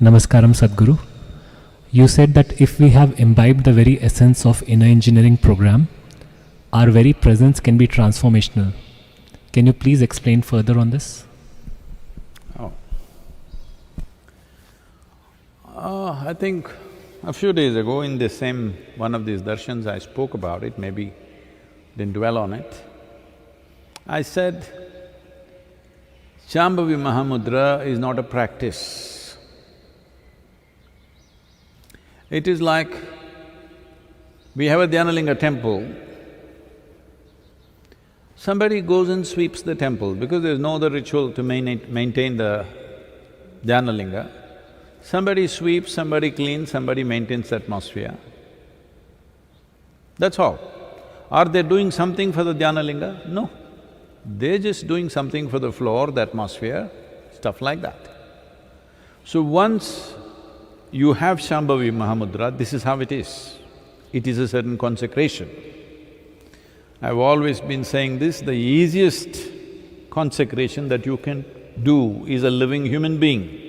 Namaskaram Sadhguru. You said that if we have imbibed the very essence of inner engineering program, our very presence can be transformational. Can you please explain further on this? I think a few days ago in this same one of these darshans I spoke about it, maybe didn't dwell on it. I said, Shambhavi Mahamudra is not a practice. It is like, we have a Dhyanalinga temple, somebody goes and sweeps the temple because there's no other ritual to maintain the Dhyanalinga. Somebody sweeps, somebody cleans, somebody maintains the atmosphere. That's all. Are they doing something for the Dhyanalinga? No. They're just doing something for the floor, the atmosphere, stuff like that. So once you have Shambhavi Mahamudra, this is how it is. It is a certain consecration. I've always been saying this, the easiest consecration that you can do is a living human being.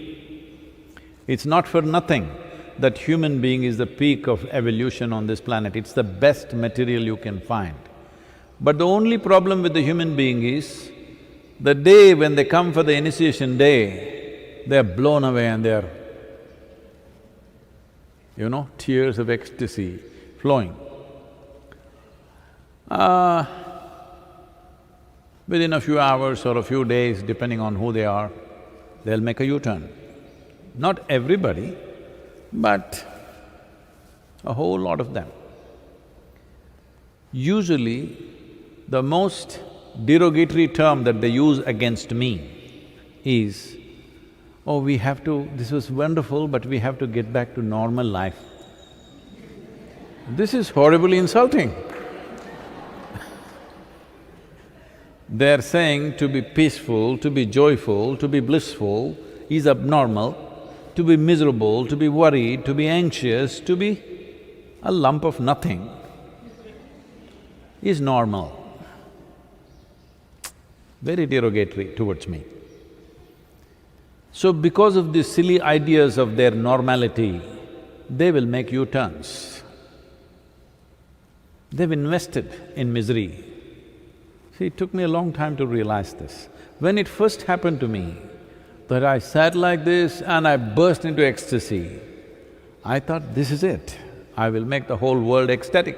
It's not for nothing that human being is the peak of evolution on this planet, it's the best material you can find. But the only problem with the human being is, the day when they come for the initiation day, they're blown away and they're, tears of ecstasy flowing. Within a few hours or a few days, depending on who they are, they'll make a U-turn. Not everybody, but a whole lot of them. Usually, the most derogatory term that they use against me is, oh, this was wonderful, but we have to get back to normal life. This is horribly insulting. They're saying to be peaceful, to be joyful, to be blissful is abnormal, to be miserable, to be worried, to be anxious, to be a lump of nothing is normal. Very derogatory towards me. So because of these silly ideas of their normality, they will make U-turns. They've invested in misery. See, it took me a long time to realize this. When it first happened to me, that I sat like this and I burst into ecstasy, I thought, this is it, I will make the whole world ecstatic.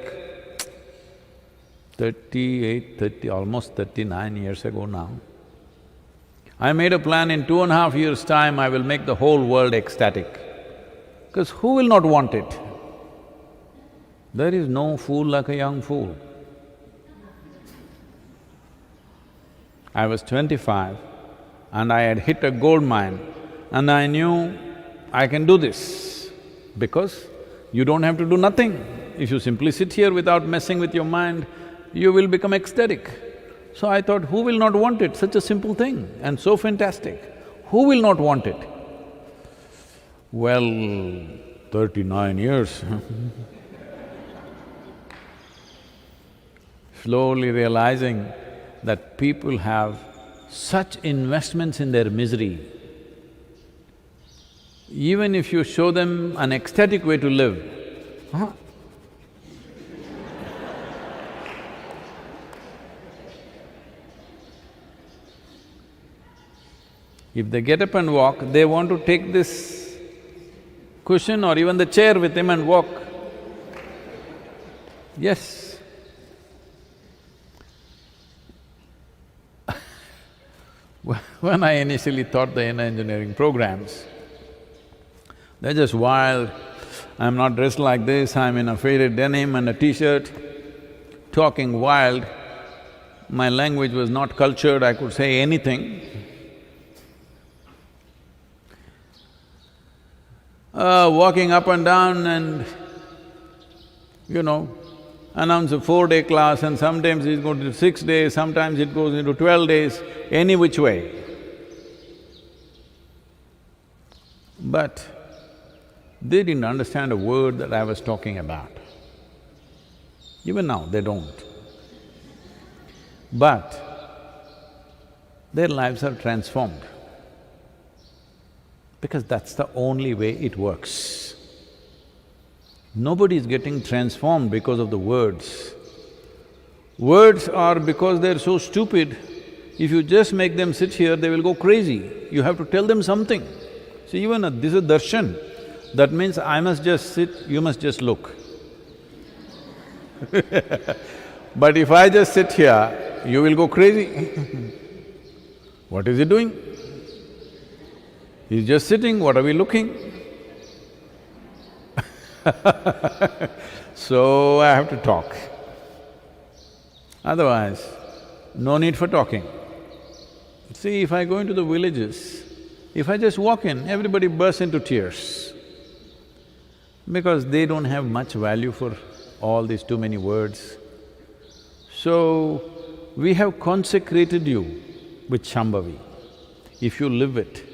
almost 39 years ago now, I made a plan, in 2.5 years' time I will make the whole world ecstatic. Because who will not want it? There is no fool like a young fool. I was 25 and I had hit a gold mine and I knew I can do this because you don't have to do nothing. If you simply sit here without messing with your mind, you will become ecstatic. So I thought, who will not want it? Such a simple thing and so fantastic. Who will not want it? Well, 39 years slowly realizing that people have such investments in their misery. Even if you show them an ecstatic way to live, if they get up and walk, they want to take this cushion or even the chair with him and walk. Yes. When I initially taught the inner engineering programs, they're just wild. I'm not dressed like this, I'm in a faded denim and a t-shirt, talking wild. My language was not cultured, I could say anything. Walking up and down and, announce a 4-day class and sometimes it's going to 6 days, sometimes it goes into 12 days, any which way. But they didn't understand a word that I was talking about. Even now, they don't. But their lives are transformed. because that's the only way it works. Nobody is getting transformed because of the words. Words are because they're so stupid, if you just make them sit here, they will go crazy. You have to tell them something. See, even this is darshan. That means I must just sit, you must just look. But if I just sit here, you will go crazy. What is he doing? He's just sitting, what are we looking? So I have to talk. Otherwise, no need for talking. See, if I go into the villages, if I just walk in, everybody bursts into tears because they don't have much value for all these too many words. So, we have consecrated you with Shambhavi. If you live it,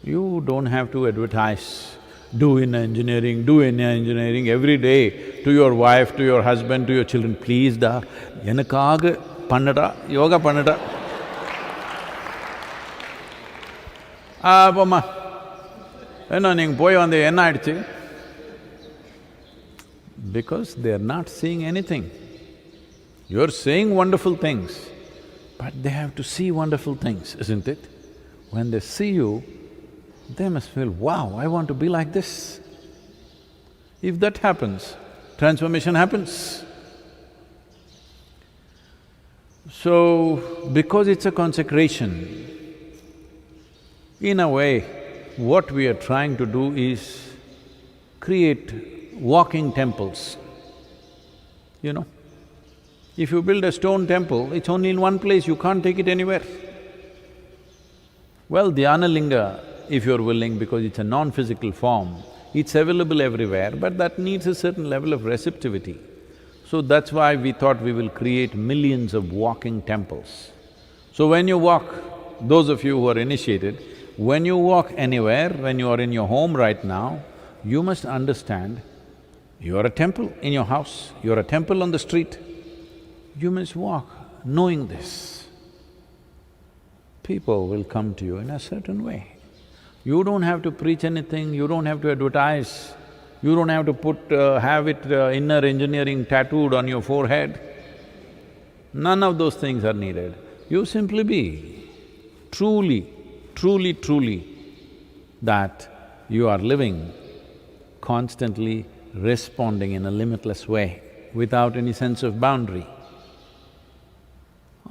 you don't have to advertise, do in engineering every day to your wife, to your husband, to your children. Please da, enakaaga pannada, yoga pannada. Pomma, enna neenga poi vande enna aiduchu? Because they're not seeing anything. You're saying wonderful things, but they have to see wonderful things, isn't it? When they see you, they must feel, wow, I want to be like this. If that happens, transformation happens. So, because it's a consecration, in a way, what we are trying to do is create walking temples, you know. If you build a stone temple, it's only in one place, you can't take it anywhere. Well, Dhyana Linga, if you're willing, because it's a non-physical form, it's available everywhere, but that needs a certain level of receptivity. So that's why we thought we will create millions of walking temples. So when you walk, those of you who are initiated, when you walk anywhere, when you are in your home right now, you must understand you are a temple in your house, you are a temple on the street. You must walk knowing this. People will come to you in a certain way. You don't have to preach anything, you don't have to advertise, you don't have to have it inner engineering tattooed on your forehead. None of those things are needed. You simply be truly that you are living, constantly responding in a limitless way, without any sense of boundary.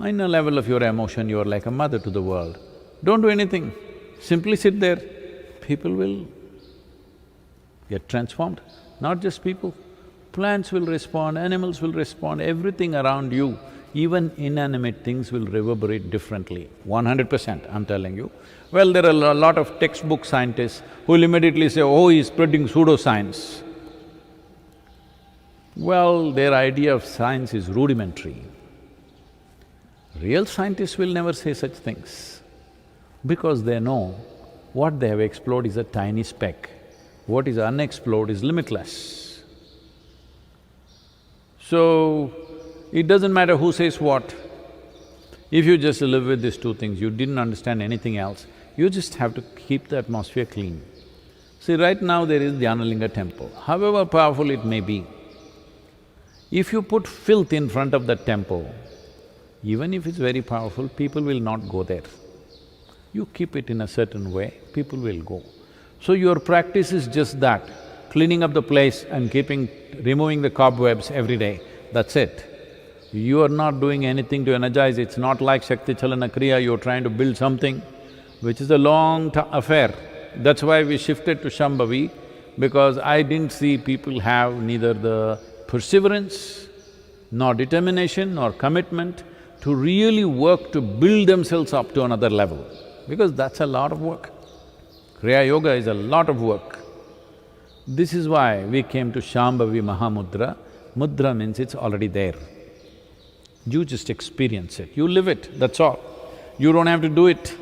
In a level of your emotion, you are like a mother to the world. Don't do anything, simply sit there, people will get transformed. Not just people, plants will respond, animals will respond, everything around you, even inanimate things will reverberate differently, 100%, I'm telling you. Well, there are a lot of textbook scientists who will immediately say, oh, he's spreading pseudoscience. Well, their idea of science is rudimentary. Real scientists will never say such things, because they know what they have explored is a tiny speck, what is unexplored is limitless. So, it doesn't matter who says what. If you just live with these two things, you didn't understand anything else, you just have to keep the atmosphere clean. See, right now there is Dhyana Linga temple, however powerful it may be. If you put filth in front of that temple, even if it's very powerful, people will not go there. You keep it in a certain way, people will go. So your practice is just that, cleaning up the place and removing the cobwebs every day, that's it. You are not doing anything to energize, it's not like Shakti Chalana Kriya, you're trying to build something, which is a long affair. That's why we shifted to Shambhavi, because I didn't see people have neither the perseverance, nor determination, nor commitment to really work to build themselves up to another level, because that's a lot of work. Kriya Yoga is a lot of work. This is why we came to Shambhavi Mahamudra. Mudra means it's already there. You just experience it, you live it, that's all. You don't have to do it.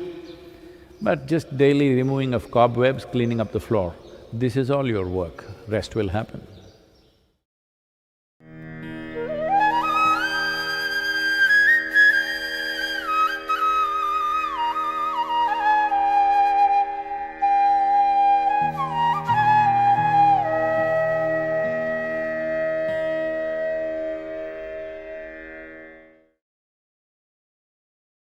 But just daily removing of cobwebs, cleaning up the floor, this is all your work, rest will happen.